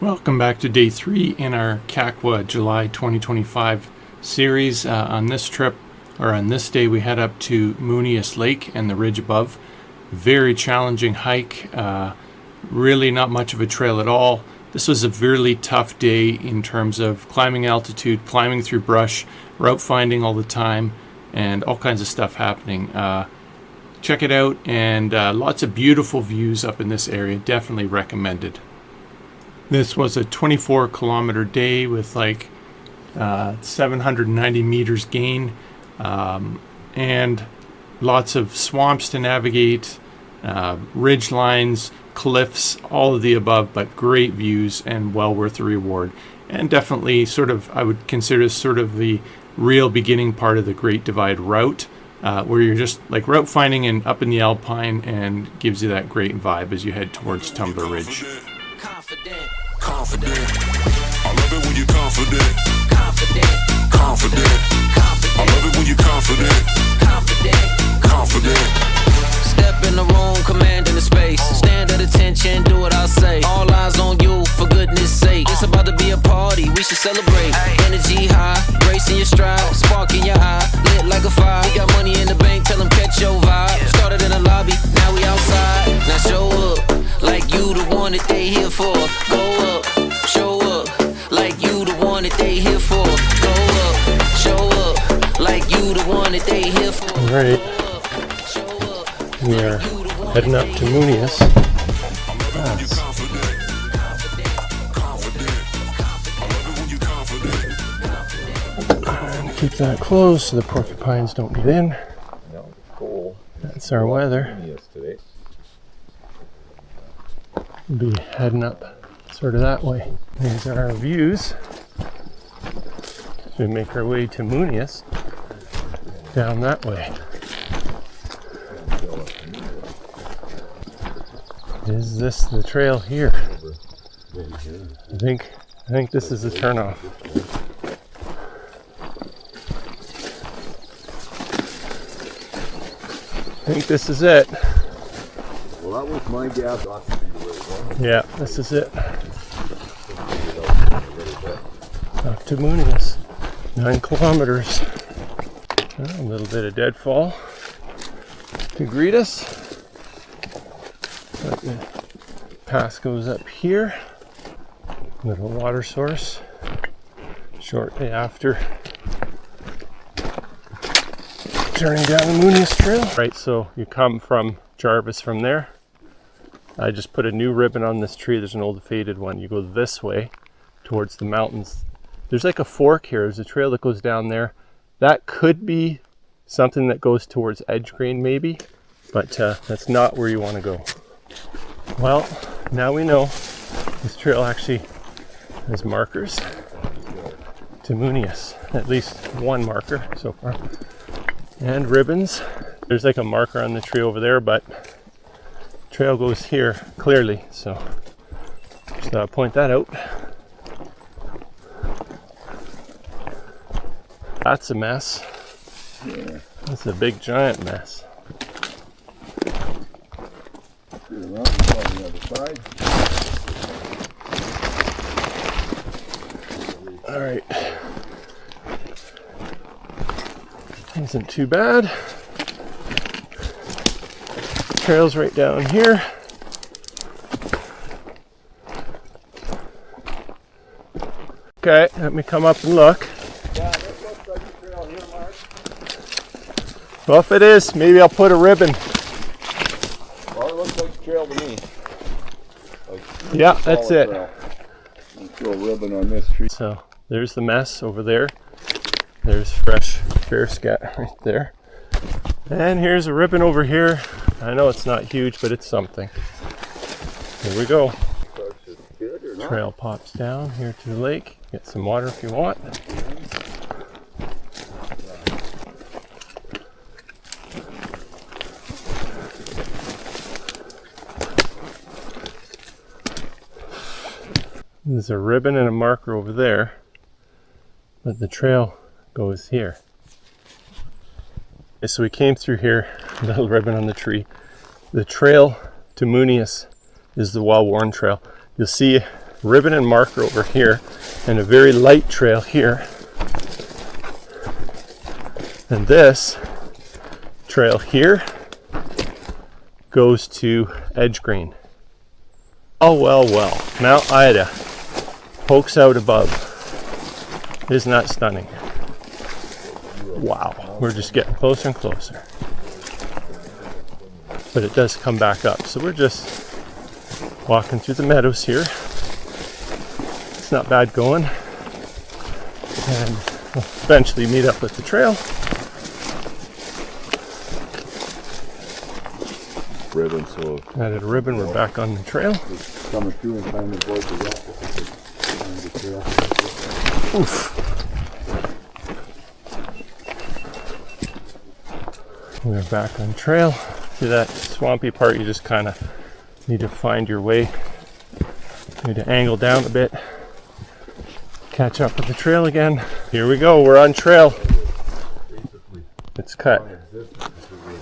Welcome back to day 3 in our Kakwa July 2025 series. On this trip, or on this day, we head up to Moonias Lake and the ridge above. Very challenging hike, really not much of a trail at all. This was a really tough day in terms of climbing altitude, climbing through brush, route finding all the time, and all kinds of stuff happening. Check it out, and lots of beautiful views up in this area. Definitely recommended. This was a 24-kilometer day with like 790 meters gain, and lots of swamps to navigate, ridge lines, cliffs, all of the above, but great views and well worth the reward. And definitely I would consider sort of the real beginning part of the Great Divide route, where you're just like route finding and up in the Alpine, and gives you that great vibe as you head towards Tumbler Ridge. Confident. I love it when you're confident. Confident. I love it when you're confident. Confident. Step in the room, commanding the space. Stand at attention, do what I say. All eyes on you, for goodness sake. It's about to be a party, we should celebrate. Energy high, grace in your stride, spark in your eye, lit like a fire. We got money in the bank, tell them catch your vibe. Started in the lobby, now we outside. Now show up, like you the one that they here for. Go up, show up, like you the one that they here for. Go up, show up, like you the one that they here for. All right. We are heading up to Moonias. And keep that closed so the porcupines don't get in. No, cool. That's our weather. Today. We'll be heading up sort of that way. These are our views. We make our way to Moonias down that way. Is this the trail here? I think this is the turnoff. I think this is it. Well, that was my guess. Yeah, this is it. Up to Moonias. 9 kilometers. A little bit of deadfall to greet us. But the path goes up here. Little water source. Shortly after turning down the Moonias Trail. Right, so you come from Jarvis from there. I just put a new ribbon on this tree. There's an old faded one. You go this way towards the mountains. There's like a fork here. There's a trail that goes down there. That could be something that goes towards Edgrain maybe, but that's not where you want to go. Well, now we know this trail actually has markers to Moonias. At least one marker so far. And ribbons. There's like a marker on the tree over there, but the trail goes here clearly, so just point that out. That's a mess. Yeah. That's a big giant mess. All right. Isn't too bad. Trail's right down here. Okay, let me come up and look. Yeah, this looks like a trail here, Mark. Well, if it is, maybe I'll put a ribbon. Well, it looks like a trail to me. Yeah, that's it. You throw a ribbon on this tree. So there's the mess over there. There's fresh bear scat right there. And here's a ribbon over here. I know it's not huge, but it's something. Here we go. Trail pops down here to the lake. Get some water if you want. There's a ribbon and a marker over there, but the trail goes here. So we came through here, little ribbon on the tree. The trail to Moonias is the well-worn trail. You'll see ribbon and marker over here, and a very light trail here. And this trail here goes to Edgrain. Oh well, Mount Ida pokes out above. Isn't that stunning? Wow, we're just getting closer and closer. But it does come back up. So we're just walking through the meadows here. It's not bad going. And we'll eventually meet up with the trail. Ribbon, so Added a ribbon, we're back on the trail. it's coming through and trying to avoid the rock. The trail. Oof. We're back on trail. See that swampy part, you just kind of need to find your way. You need to angle down a bit. Catch up with the trail again. Here we go, we're on trail. It's cut.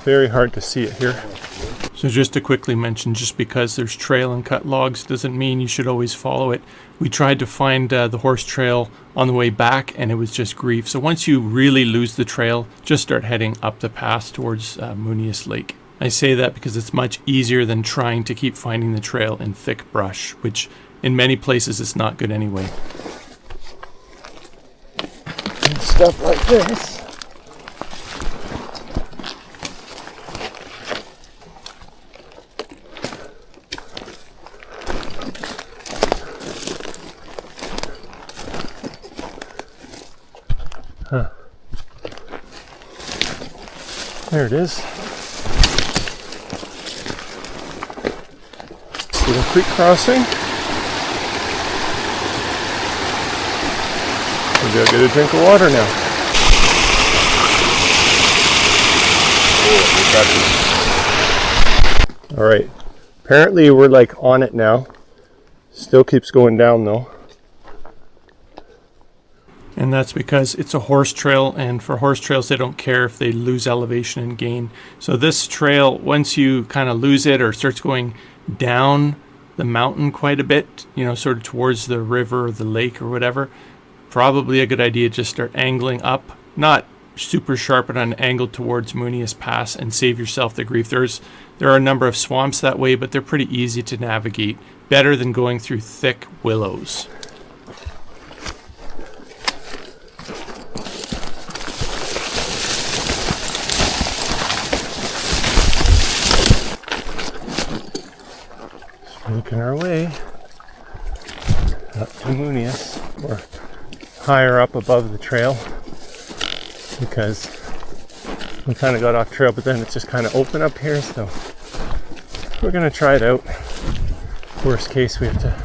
Very hard to see it here. So just to quickly mention, just because there's trail and cut logs doesn't mean you should always follow it. We tried to find the horse trail on the way back and it was just grief. So once you really lose the trail, just start heading up the pass towards Moonias Lake. I say that because it's much easier than trying to keep finding the trail in thick brush, which in many places is not good anyway. And stuff like this. Huh. There it is. Little creek crossing. Maybe I'll get a drink of water now. All right. Apparently we're like on it now. Still keeps going down though. And that's because it's a horse trail, and for horse trails they don't care if they lose elevation and gain. So this trail, once you kind of lose it or starts going down the mountain quite a bit, you know, sort of towards the river or the lake or whatever, probably a good idea to just start angling up, not super sharp but on an angle towards Moonias Pass, and save yourself the grief. There are a number of swamps that way, but they're pretty easy to navigate, better than going through thick willows. Making our way up to Moonias, or higher up above the trail, because we kind of got off trail, but then it's just kind of open up here, so we're going to try it out. Worst case, we have to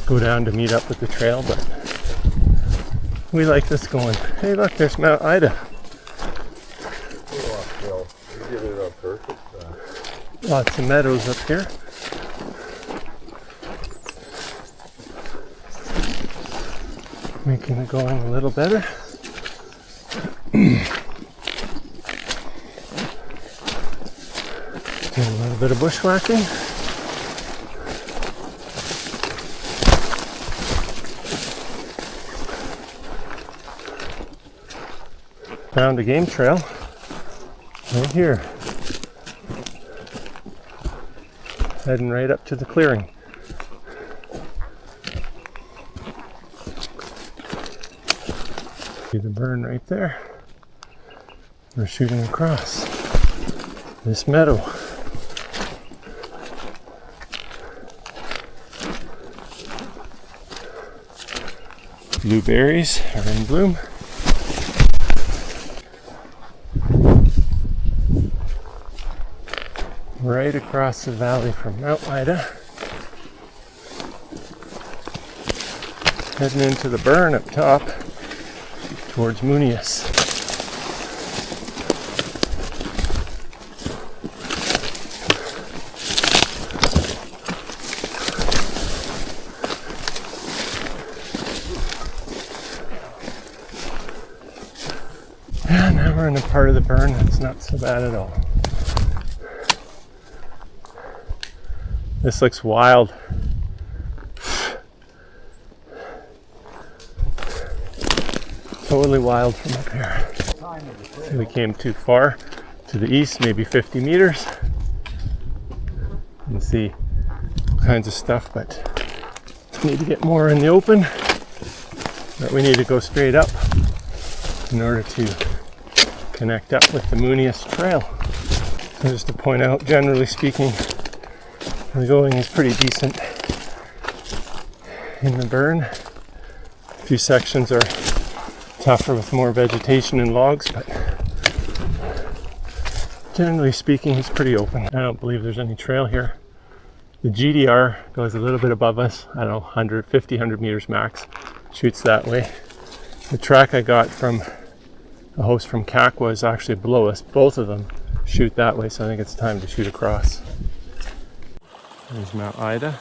go down to meet up with the trail, but we like this going. Hey look, there's Mount Ida. Lots of meadows up here. Making it going a little better. Doing a little bit of bushwhacking. Found a game trail right here. Heading right up to the clearing. See the burn right there. We're shooting across this meadow. Blueberries are in bloom. Right across the valley from Mount Ida. Heading into the burn up top towards Moonias. Yeah, now we're in a part of the burn that's not so bad at all. This looks wild. totally wild from up here. So we came too far to the east, maybe 50 meters. You can see all kinds of stuff, but we need to get more in the open. But we need to go straight up in order to connect up with the Moonias Trail. So just to point out, generally speaking, the going is pretty decent in the burn. A few sections are tougher with more vegetation and logs, but generally speaking, it's pretty open. I don't believe there's any trail here. The GDR goes a little bit above us, I don't know, 150, 100 meters max, shoots that way. The track I got from a host from Kakwa is actually below us. Both of them shoot that way, so I think it's time to shoot across. There's Mount Ida.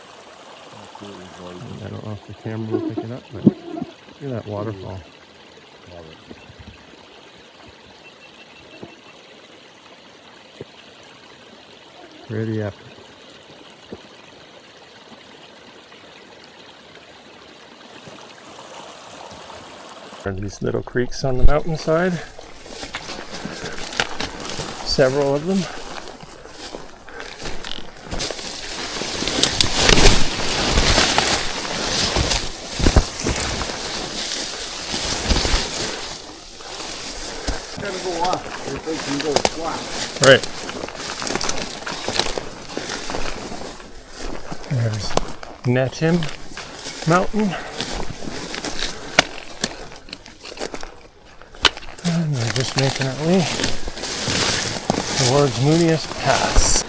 I don't know if the camera will pick it up, but look at that waterfall. Pretty epic. There are these little creeks on the mountainside. Several of them. Gotta go up. Everything can go flat. Right. There's Netim Mountain. And we're just making our way towards Moonias Pass.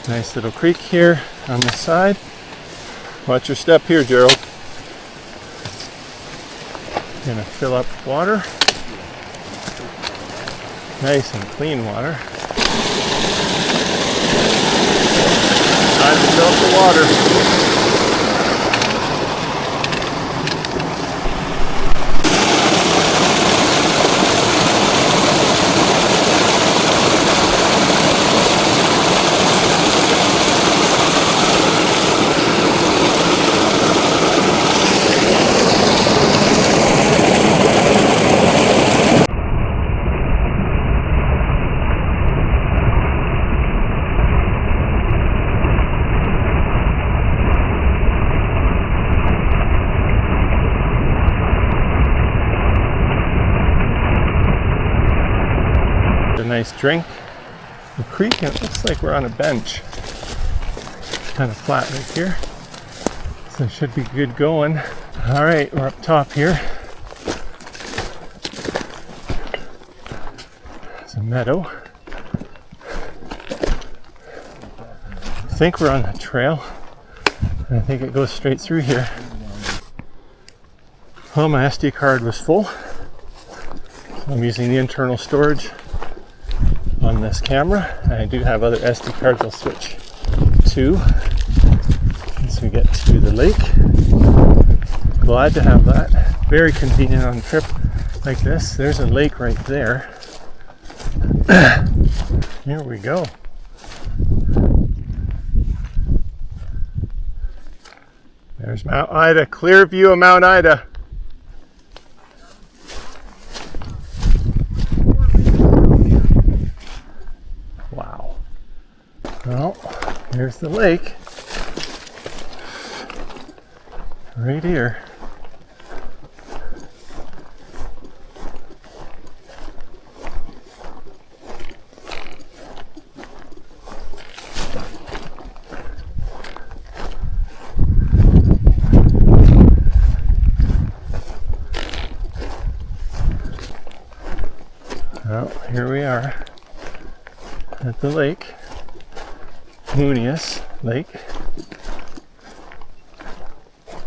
Nice little creek here on the side. Watch your step here, Gerald. Gonna fill up water. Nice and clean water. Time to fill up the water. Nice drink. The creek, it looks like we're on a bench. It's kind of flat right here, so it should be good going. All right, we're up top here. It's a meadow. I think we're on a trail. I think it goes straight through here. Well, my SD card was full. I'm using the internal storage on this camera. I do have other SD cards I'll switch to once we get to the lake. Glad to have that. Very convenient on a trip like this. There's a lake right there. Here we go. There's Mount Ida. Clear view of Mount Ida. Well, here's the lake, right here. Well, here we are at the lake. Moonias Lake.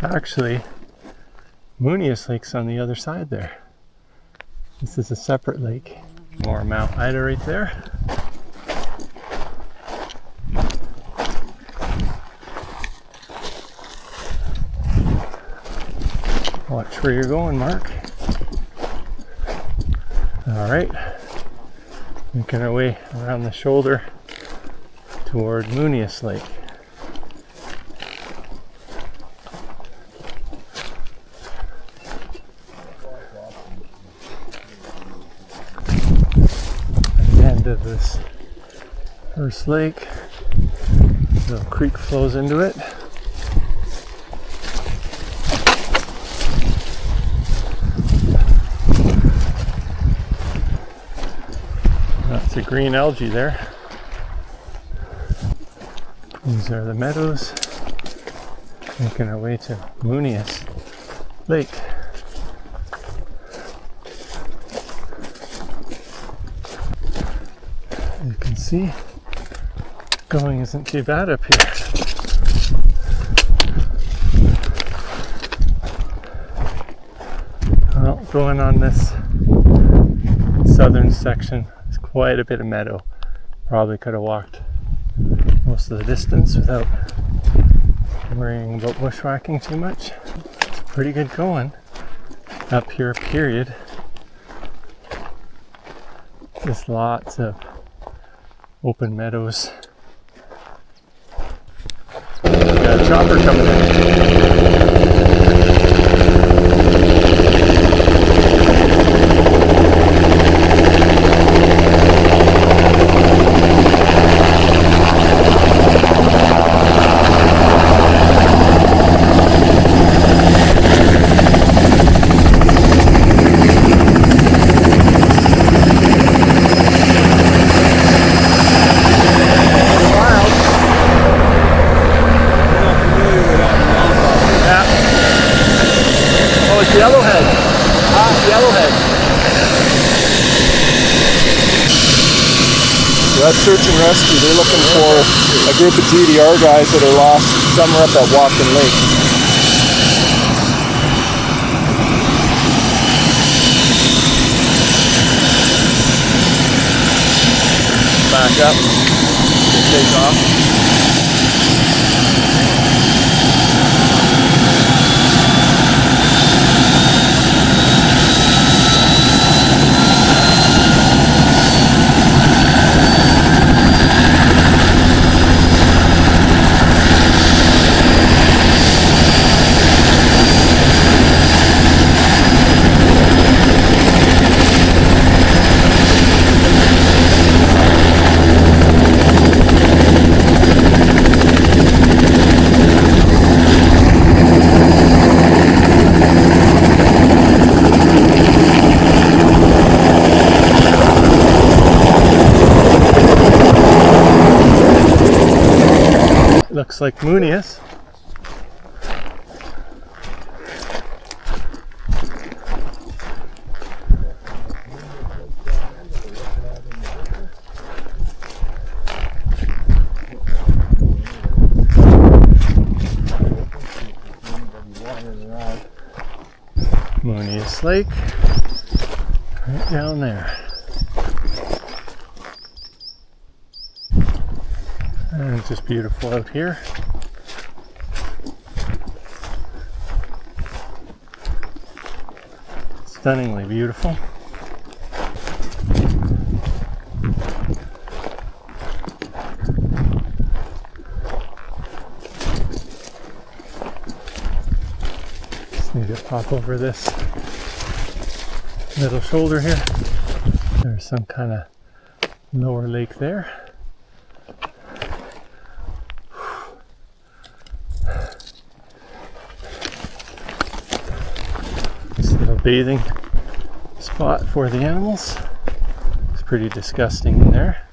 Actually, Moonias Lake's on the other side there. This is a separate lake. More Mount Ida right there. Watch where you're going, Mark. All right, making our way around the shoulder toward Moonias Lake. of this first lake. The creek flows into it. Lots of green algae there. These are the meadows. Making our way to Moonias Lake. You can see going isn't too bad up here. Well, going on this southern section is quite a bit of meadow. Probably could have walked most of the distance without worrying about bushwhacking too much. It's pretty good going up here, period. Just lots of open meadows. Got a chopper coming in. Yellowhead. Yellowhead. So that's search and rescue. They're looking for a group of GDR guys that are lost somewhere up at Walken Lake. Back up. Take off. Looks like Moonias. Moonias Lake, right down there. And it's just beautiful out here. Stunningly beautiful. Just need to pop over this little shoulder here. There's some kind of lower lake there. Bathing spot for the animals. It's pretty disgusting in there.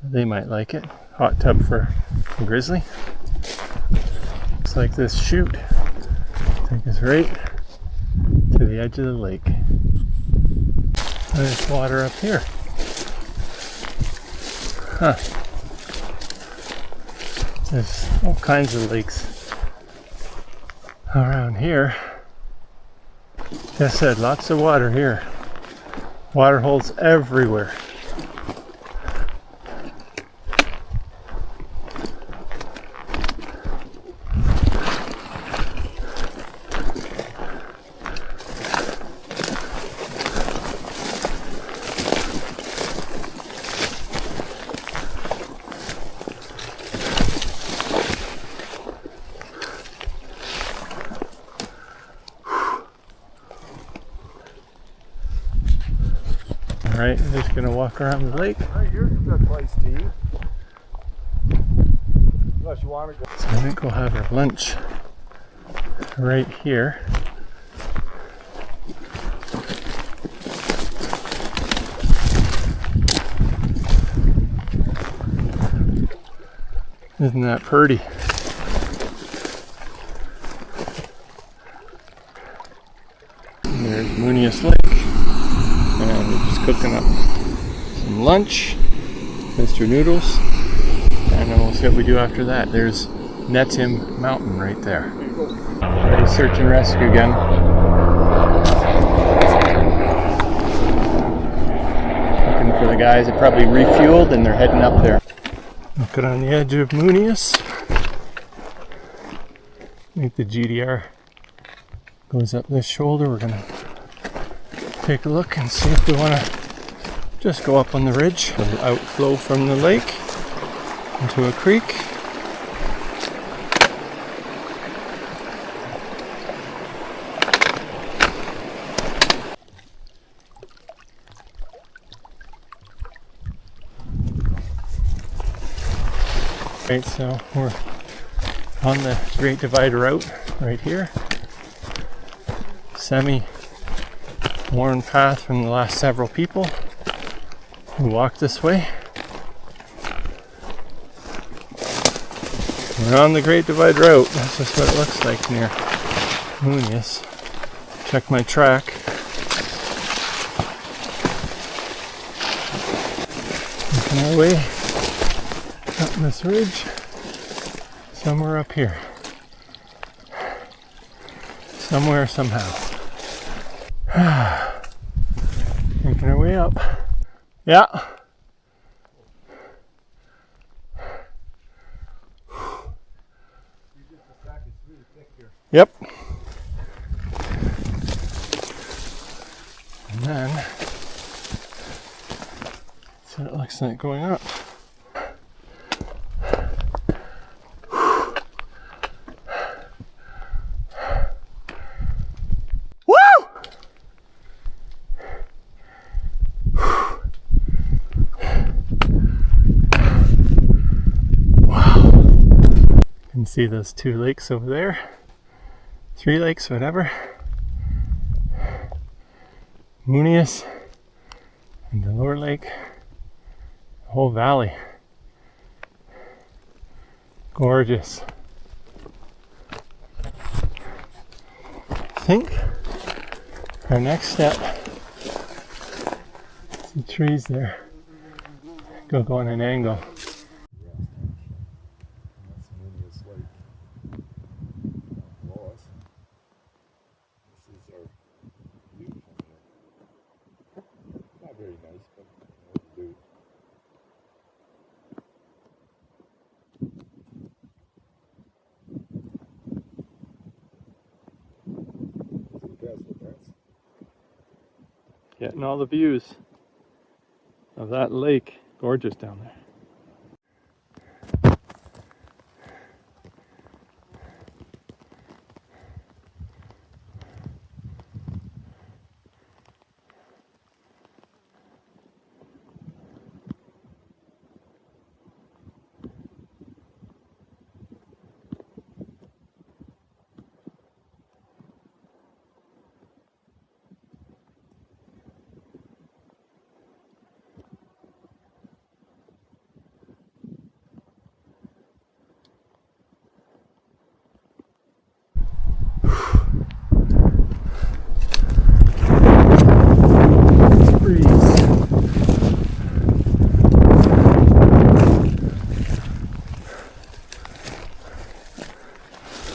They might like it. Hot tub for a grizzly. Looks like this chute takes us right to the edge of the lake. There's water up here. Huh. There's all kinds of lakes around here. Like I said, lots of water here. Water holes everywhere. Alright, I'm just gonna walk around the lake. Right here's a good place to eat. Unless you want to go. So I think we'll have our lunch right here. Isn't that pretty? And there's Moonias Lake. And we're just cooking up some lunch. Mr. Noodles. And then we'll see what we do after that. There's Netim Mountain right there. Ready, search and rescue again. Looking for the guys that probably refueled and they're heading up there. Looking on the edge of Moonias. I think the GDR goes up this shoulder. We're gonna take a look and see if we want to just go up on the ridge. A little outflow from the lake into a creek. Right, so we're on the Great Divide route right here. Semi-worn path from the last several people who walked this way. We're on the Great Divide route. That's just what it looks like near Moonias. Check my track. Making our way up this ridge, somewhere up here. Somewhere, somehow. Making our way up. Yeah. Yep. And then, that's what it looks like going up. See those two lakes over there, 3 lakes, whatever. Moonias and the lower lake, the whole valley. Gorgeous. I think our next step, some trees there, go on an angle. Getting all the views of that lake. Gorgeous down there.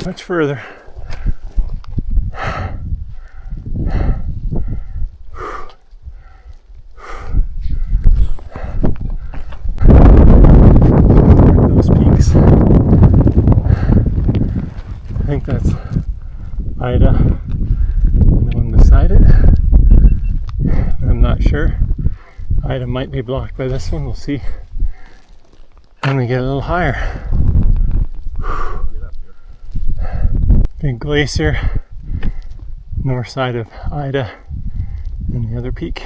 Much further. Those peaks. I think that's Ida and the one beside it. I'm not sure. Ida might be blocked by this one. We'll see when we get a little higher. Big glacier, north side of Ida, and the other peak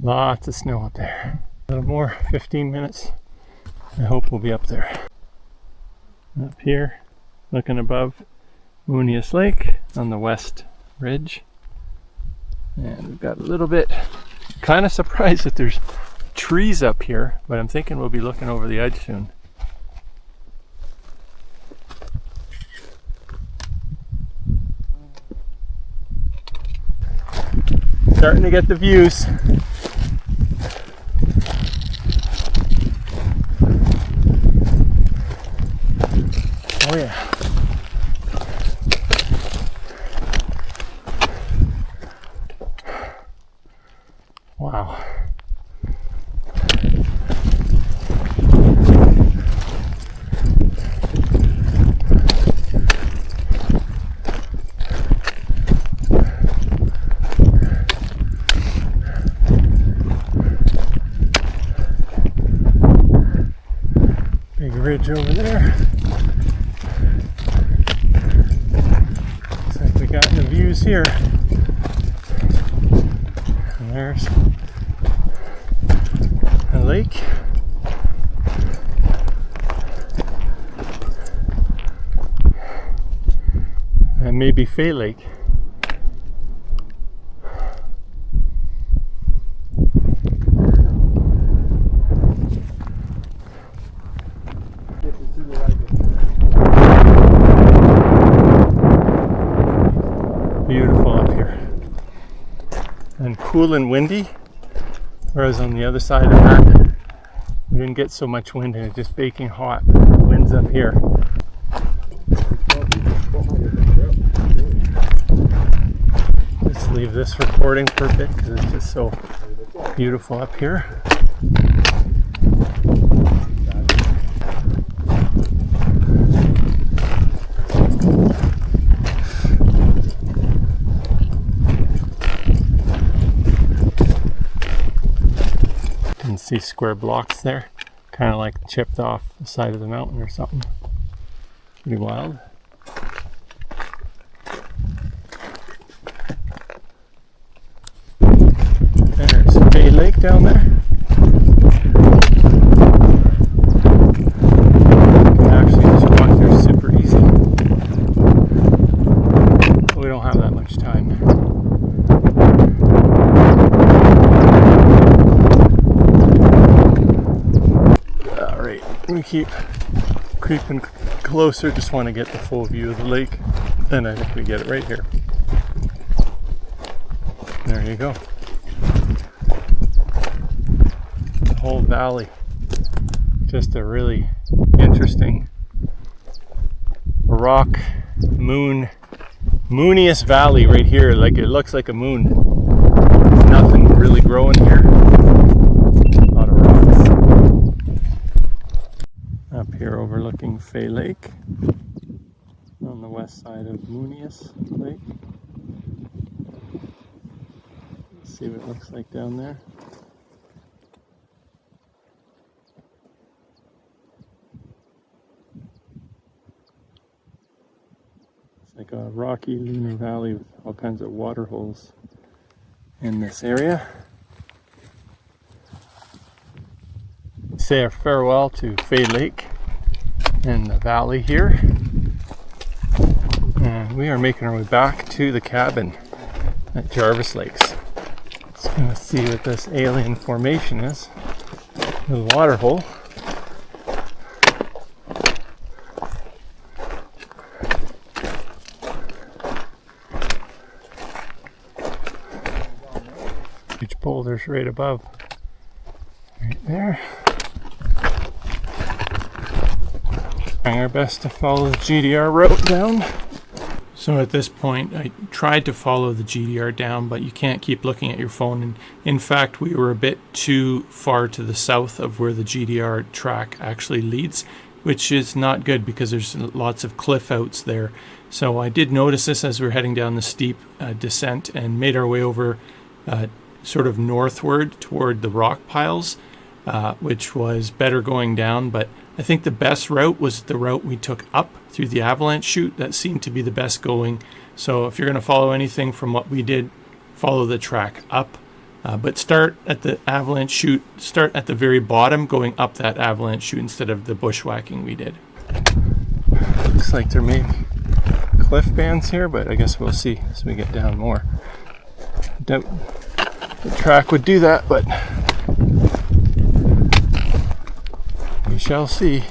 Lots of snow up there. A little more, 15 minutes. I hope we'll be up there. Up here, looking above Moonias Lake on the west ridge. And we've got a little bit, kind of surprised that there's trees up here, but I'm thinking we'll be looking over the edge soon. Starting to get the views. Oh yeah. Wow. Big ridge over there. Looks like we got the views here. And there's a lake. And maybe Faye Lake. Beautiful up here. And cool and windy. Whereas on the other side of that, we didn't get so much wind and it's just baking hot. Winds up here. Let's leave this recording for a bit because it's just so beautiful up here. See square blocks there, kind of like chipped off the side of the mountain or something. Pretty wild. There's Faye Lake down there. You can actually just walk there super easy. We don't have that much time. We keep creeping closer, just want to get the full view of the lake. Then I think we get it right here. There you go. The whole valley. Just a really interesting rock Moonias Valley right here. Like it looks like a moon. There's nothing really growing here. A lot of rocks. Up here overlooking Faye Lake on the west side of Moonias Lake. Let's see what it looks like down there. It's like a rocky lunar valley with all kinds of water holes in this area. Say our farewell to Faye Lake and the valley here, and we are making our way back to the cabin at Jarvis Lakes. Just gonna see what this alien formation is. The water hole. Huge boulders right above, right there. Trying our best to follow the GDR route down. So at this point, I tried to follow the GDR down, but you can't keep looking at your phone. And in fact, we were a bit too far to the south of where the GDR track actually leads, which is not good because there's lots of cliff outs there. So I did notice this as we were heading down the steep descent and made our way over sort of northward toward the rock piles, which was better going down. But I think the best route was the route we took up through the avalanche chute. That seemed to be the best going. So if you're going to follow anything from what we did, follow the track up But start at the avalanche chute, start at the very bottom, going up that avalanche chute instead of the bushwhacking we did. Looks like there may be cliff bands here, but I guess we'll see as we get down more. Doubt the track would do that, but we shall see.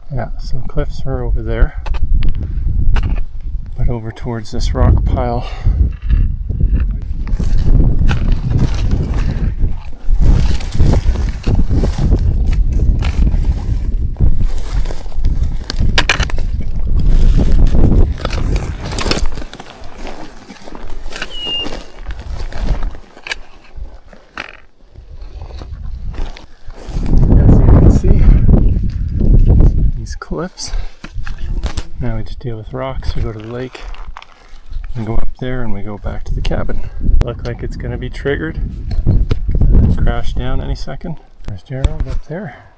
Yeah, some cliffs are over there, but over towards this rock pile. Cliffs. Now we just deal with rocks. We go to the lake and go up there and we go back to the cabin. Look like it's going to be triggered and crash down any second. There's Gerald up there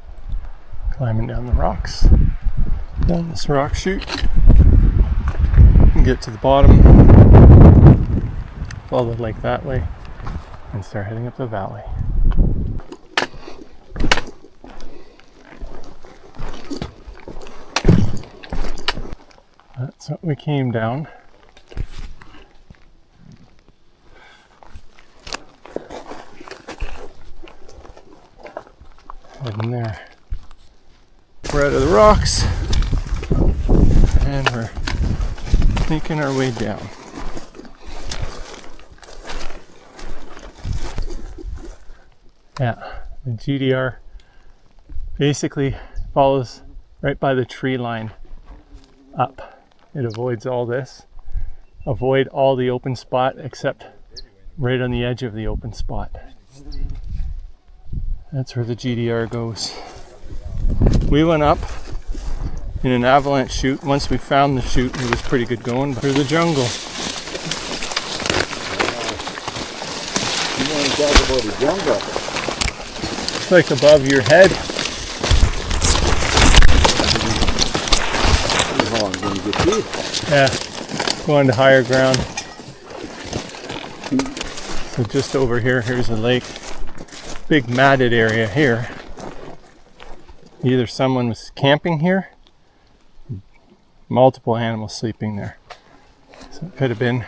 climbing down the rocks, down this rock chute, and get to the bottom, follow the lake that way, and start heading up the valley. That's what we came down. Heading there. We're out of the rocks and we're sneaking our way down. Yeah, the GDR basically follows right by the tree line up. It avoids all this. Avoid all the open spot except right on the edge of the open spot. That's where the GDR goes. We went up in an avalanche chute. Once we found the chute, it was pretty good going through the jungle. You want to talk about the jungle? It's like above your head. Yeah, going to higher ground. So just over here, here's a lake. Big matted area here. Either someone was camping here, multiple animals sleeping there. So it could have been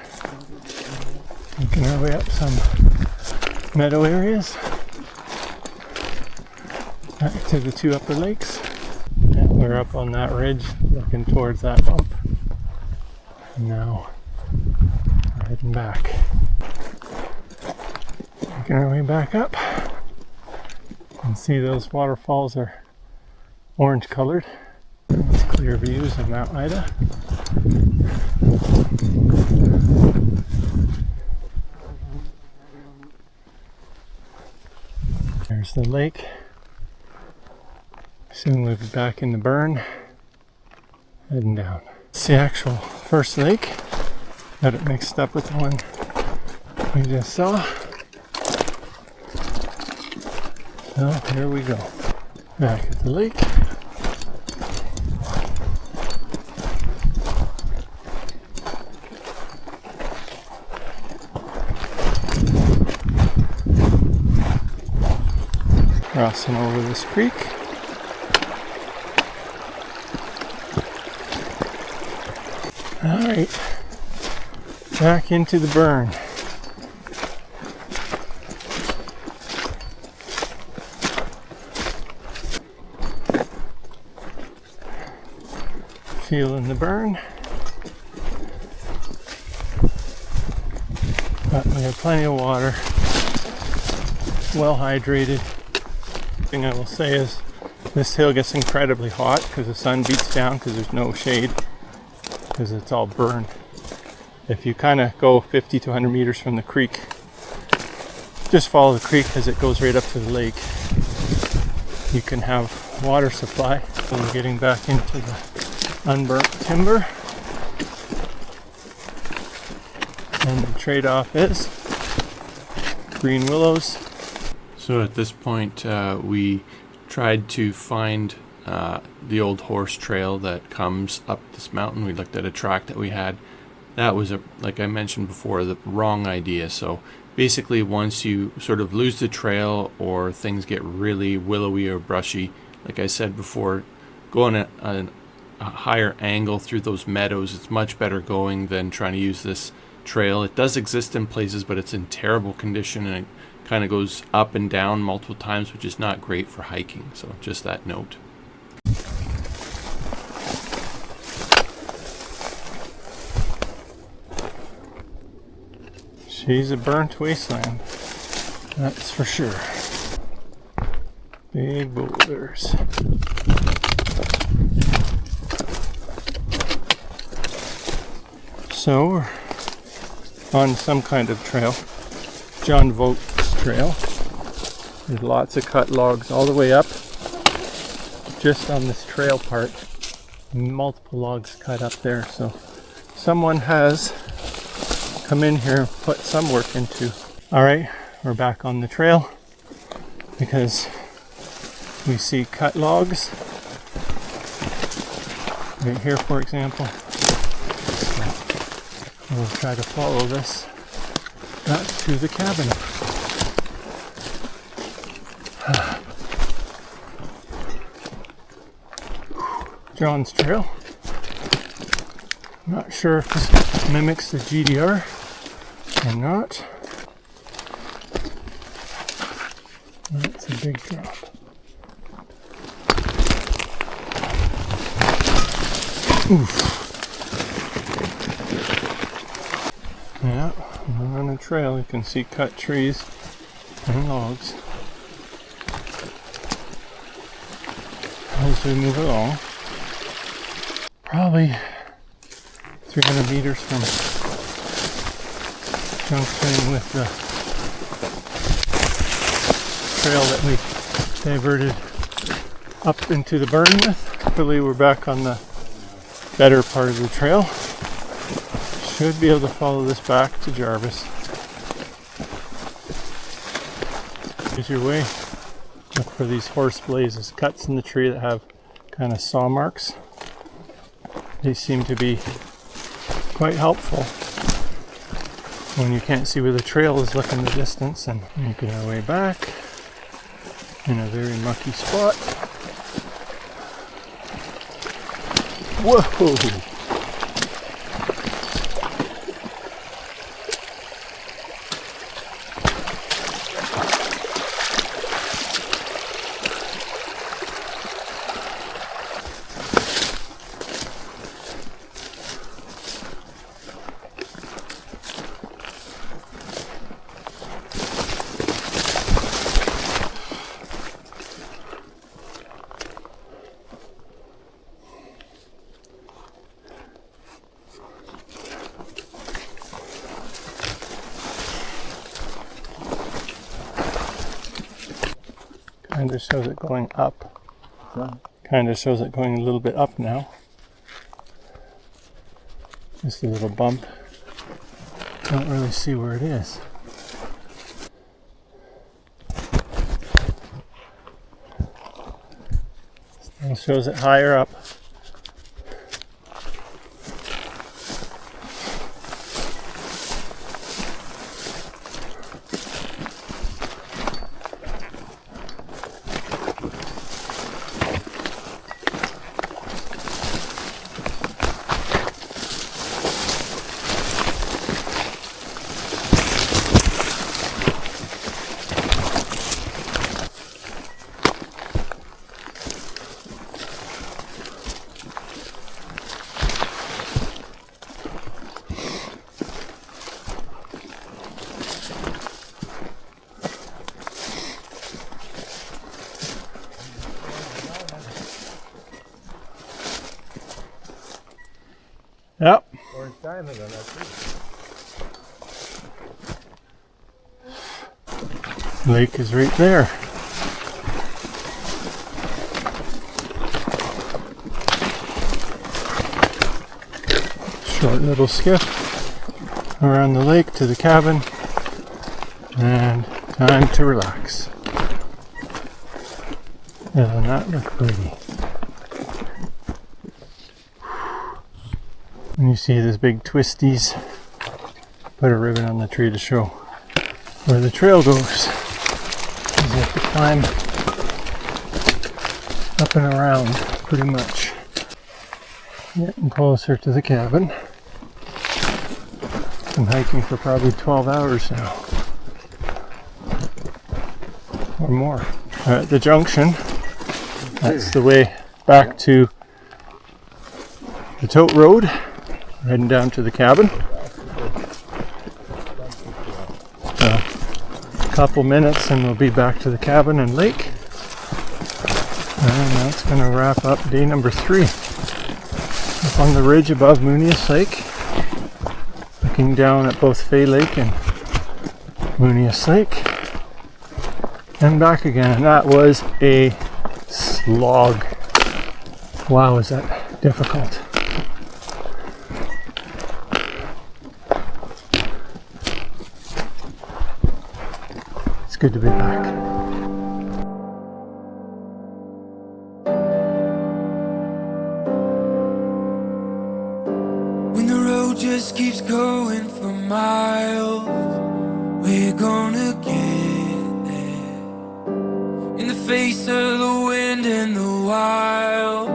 making our way up some meadow areas. Back to the two upper lakes. And we're up on that ridge looking towards that bump. And now we're heading back. Making our way back up. You can see those waterfalls are orange colored. It's clear views of Mount Ida. There's the lake. Soon we'll be back in the burn, heading down. It's the actual first lake. Got it mixed up with the one we just saw. So here we go. Back at the lake. Crossing over this creek. Alright, back into the burn. Feeling the burn. But we have plenty of water, well hydrated. Thing I will say is this hill gets incredibly hot because the sun beats down because there's no shade. Because it's all burned. If you kind of go 50 to 100 meters from the creek, just follow the creek as it goes right up to the lake. You can have water supply. So we're getting back into the unburnt timber. And the trade-off is green willows. So at this point, we tried to find the old horse trail that comes up this mountain. We looked at a track that we had. That was, like I mentioned before, the wrong idea. So basically, once you sort of lose the trail or things get really willowy or brushy, like I said before, going at a higher angle through those meadows, it's much better going than trying to use this trail. It does exist in places, but it's in terrible condition, and it kind of goes up and down multiple times, which is not great for hiking. So just that note. She's a burnt wasteland, that's for sure. Big boulders. So we're on some kind of trail, John Vogt's trail. There's lots of cut logs all the way up, just on this trail part. Multiple logs cut up there, so someone has come in here and put some work into. All right, we're back on the trail because we see cut logs right here, for example. So we'll try to follow this back to the cabin. John's trail. Not sure if this mimics the GDR or not. That's a big drop. Oof. Yeah, we're on a trail. You can see cut trees and logs as we move along. Probably 300 meters from Junction with the trail that we diverted up into the burn with. Hopefully we're back on the better part of the trail. Should be able to follow this back to Jarvis. Here's your way. Look for these horse blazes, cuts in the tree that have kind of saw marks. They seem to be quite helpful when you can't see where the trail is. Look in the distance and making our way back in a very mucky spot. Whoa! Kind of shows it going up. Kind of shows it going a little bit up now. Just a little bump. Don't really see where it is. Still shows it higher up. Yep. Orange diamond on that tree. Lake is right there. Short little skiff around the lake to the cabin, and time to relax. Doesn't that look pretty? And you see this big twisties. Put a ribbon on the tree to show where the trail goes. You have to climb up and around pretty much. Getting closer to the cabin. Been hiking for probably 12 hours now. Or more. At the junction, that's the way back to the Tote Road. Heading down to the cabin. A couple minutes and we'll be back to the cabin and lake. And that's going to wrap up day number 3. Up on the ridge above Moonias Lake. Looking down at both Faye Lake and Moonias Lake. And back again. And that was a slog. Wow, is that difficult. It's good to be back. When the road just keeps going for miles, we're gonna get there. In the face of the wind and the wild,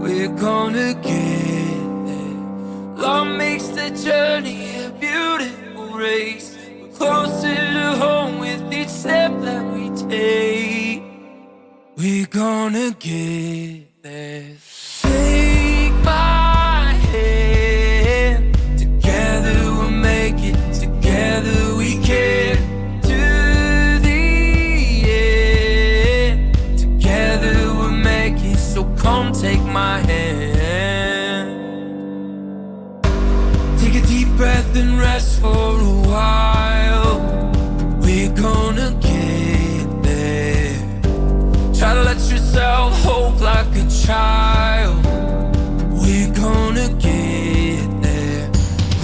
we're gonna get there. Love makes the journey a beautiful race. We're closer to home with each step that we take. We're gonna get there. Take my hand. Together we'll make it. Together we can. To the end. Together we'll make it. So come take my hand. Take a deep breath and rest for a while. We're gonna get there. Try to let yourself hope like a child. We're gonna get there.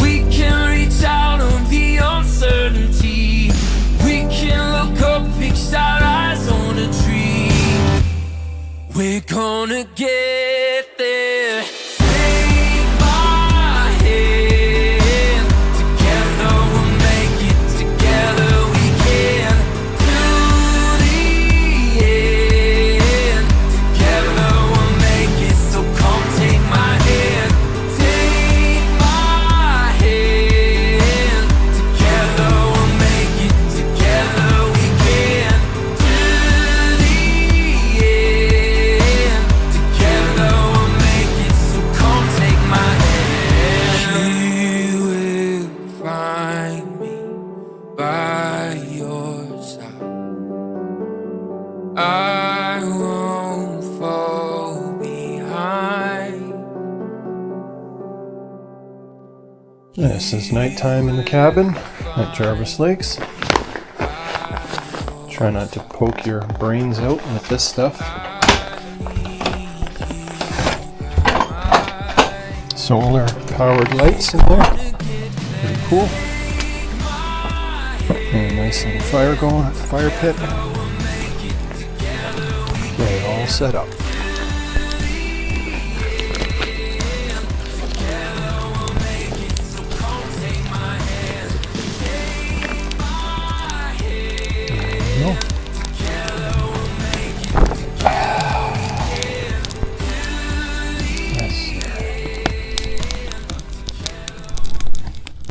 We can reach out on the uncertainty. We can look up, fix our eyes on a dream. We're gonna get there. Take my hand. Together we'll make it. Together we can. To the end. Together we'll make it. So come take my hand. Take my hand. Together we'll make it. Together we can. To the end. Together we'll make it. So come take my hand. You will find me by your side. I won't fall behind. This is nighttime in the cabin at Jarvis Lakes. Try not to poke your brains out with this stuff. Solar powered lights in there. Pretty cool. And a nice little fire going at the fire pit. They're all set up.